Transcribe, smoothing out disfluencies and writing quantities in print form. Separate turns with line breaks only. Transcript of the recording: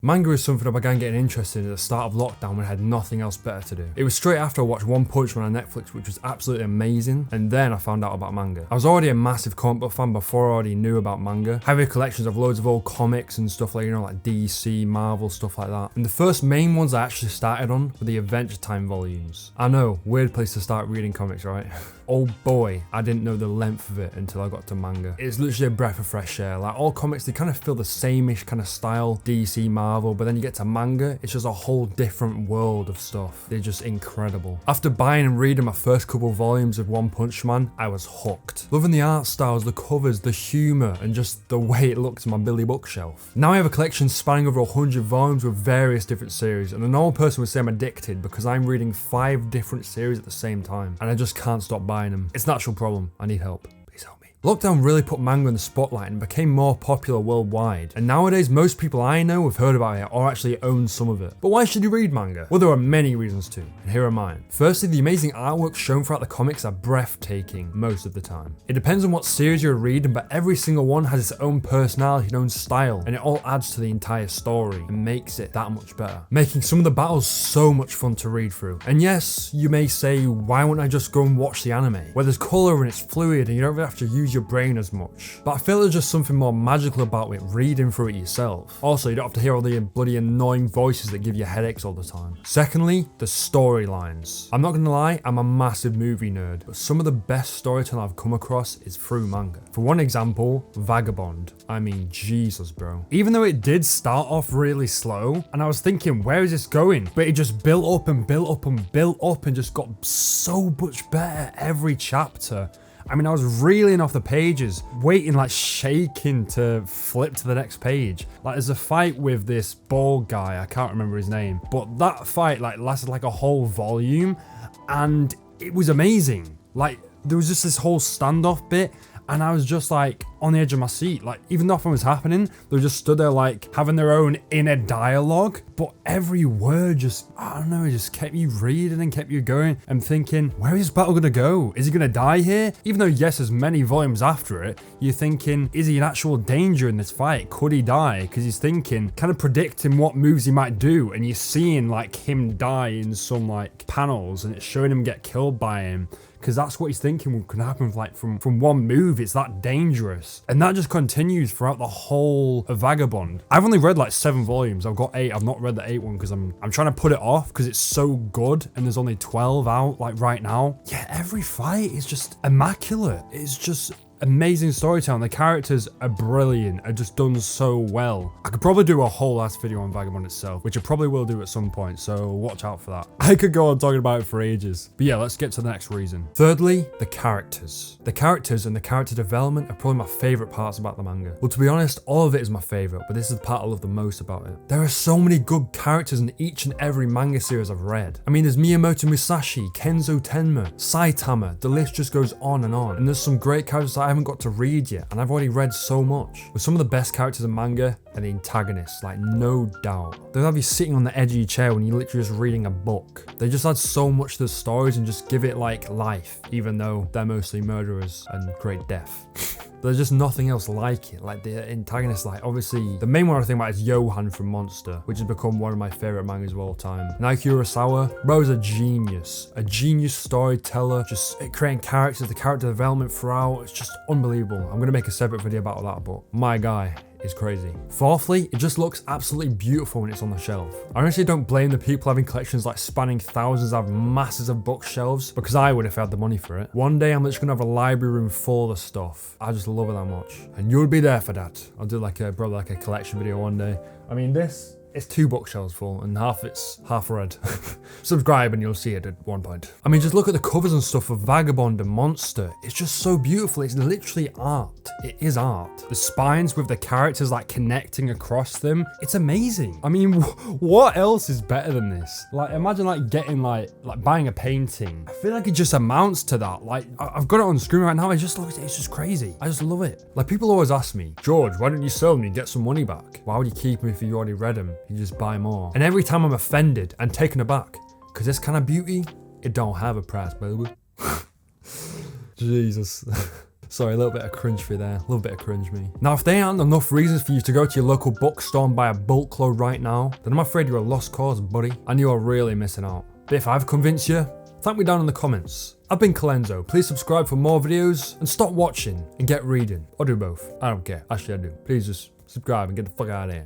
Manga is something I began getting interested in at the start of lockdown when I had nothing else better to do. It was straight after I watched One Punch Man on Netflix, which was absolutely amazing, and then I found out about manga. I was already a massive comic book fan before I already knew about manga. Heavy collections of loads of old comics and stuff like, like DC, Marvel, stuff like that. And the first main ones I actually started on were the Adventure Time volumes. I know, weird place to start reading comics, right? Oh boy, I didn't know the length of it until I got to manga. It's literally a breath of fresh air. Like all comics, they kind of feel the same-ish kind of style, DC, Marvel, but then you get to manga, it's just a whole different world of stuff. They're just incredible. After buying and reading my first couple volumes of One Punch Man, I was hooked. Loving the art styles, the covers, the humor, and just the way it looks on my Billy bookshelf. Now I have a collection spanning over 100 volumes with various different series, and a normal person would say I'm addicted because I'm reading 5 different series at the same time, and I just can't stop buying them. It's a natural problem. I need help. Please help me. Lockdown really put manga in the spotlight and became more popular worldwide. And nowadays, most people I know have heard about it or actually own some of it. But why should you read manga? Well, there are many reasons to, and here are mine. Firstly, the amazing artwork shown throughout the comics are breathtaking most of the time. It depends on what series you're reading, but every single one has its own personality and own style, and it all adds to the entire story and makes it that much better, making some of the battles so much fun to read through. And yes, you may say, why wouldn't I just go and watch the anime? Where there's colour and it's fluid and you don't really have to use your brain as much. But I feel there's just something more magical about it reading through it yourself. Also, you don't have to hear all the bloody annoying voices that give you headaches all the time. Secondly, the storylines. I'm not gonna lie, I'm a massive movie nerd, but some of the best storytelling I've come across is through manga. For one example, Vagabond. I mean, Jesus, bro. Even though it did start off really slow, and I was thinking, where is this going? But it just built up and built up and built up and just got so much better every chapter. I mean, I was reeling off the pages, waiting, like shaking to flip to the next page. Like there's a fight with this bald guy, I can't remember his name, but that fight like lasted like a whole volume and it was amazing. Like there was just this whole standoff bit and I was just like on the edge of my seat. Like even though nothing was happening, they just stood there like having their own inner dialogue. But every word just, I don't know, it just kept you reading and kept you going and thinking, where is this battle gonna go? Is he gonna die here? Even though yes, there's many volumes after it, you're thinking, is he in actual danger in this fight? Could he die? Because he's thinking, kind of predicting what moves he might do. And you're seeing like him die in some like panels and it's showing him get killed by him. Because that's what he's thinking can happen like from one move. It's that dangerous. And that just continues throughout the whole of Vagabond. I've only read like 7 volumes. I've got 8. I've not read the 8th one because I'm trying to put it off because it's so good and there's only 12 out like right now. Yeah, every fight is just immaculate. It's just amazing storytelling. The characters are brilliant, are just done so well. I could probably do a whole ass video on Vagabond itself, which I probably will do at some point, so watch out for that. I could go on talking about it for ages. But yeah, let's get to the next reason. Thirdly, the characters. The characters and the character development are probably my favourite parts about the manga. Well, to be honest, all of it is my favourite, but this is the part I love the most about it. There are so many good characters in each and every manga series I've read. I mean, there's Miyamoto Musashi, Kenzo Tenma, Saitama, the list just goes on. And there's some great characters that I haven't got to read yet, and I've already read so much. With some of the best characters in manga and the antagonists, like no doubt. They'll have you sitting on the edge of your chair when you're literally just reading a book. They just add so much to the stories and just give it like life, even though they're mostly murderers and great death. There's just nothing else like it. Like the antagonists, like obviously the main one I think about is Johan from Monster, which has become one of my favorite mangas of all time. Naoki Urasawa, bro, is a genius storyteller, just creating characters, the character development throughout. It's just unbelievable. I'm gonna make a separate video about that, but my guy is crazy. Fourthly, it just looks absolutely beautiful when it's on the shelf. I honestly don't blame the people having collections like spanning thousands, have masses of bookshelves, because I would if I had the money for it. One day I'm just gonna have a library room full of stuff. I just love it that much. And you'll be there for that. I'll do like a collection video one day. I mean, it's 2 bookshelves full and it's half red. Subscribe and you'll see it at one point. I mean, just look at the covers and stuff of Vagabond and Monster. It's just so beautiful. It's literally art. It is art. The spines with the characters like connecting across them. It's amazing. I mean, what else is better than this? Like, imagine like getting like buying a painting. I feel like it just amounts to that. Like, I've got it on screen right now. I just love it. It's just crazy. I just love it. Like, people always ask me, George, why don't you sell them and get some money back? Why would you keep them if you already read them? You just buy more. And every time I'm offended and taken aback, because this kind of beauty, it don't have a price, baby. Jesus. Sorry, a little bit of cringe for you there. A little bit of cringe me. Now, if they aren't enough reasons for you to go to your local bookstore and buy a bulk load right now, then I'm afraid you're a lost cause, buddy. And you are really missing out. But if I've convinced you, thank me down in the comments. I've been Kolenzo. Please subscribe for more videos and stop watching and get reading. Or do both. I don't care. Actually, I do. Please just subscribe and get the fuck out of here.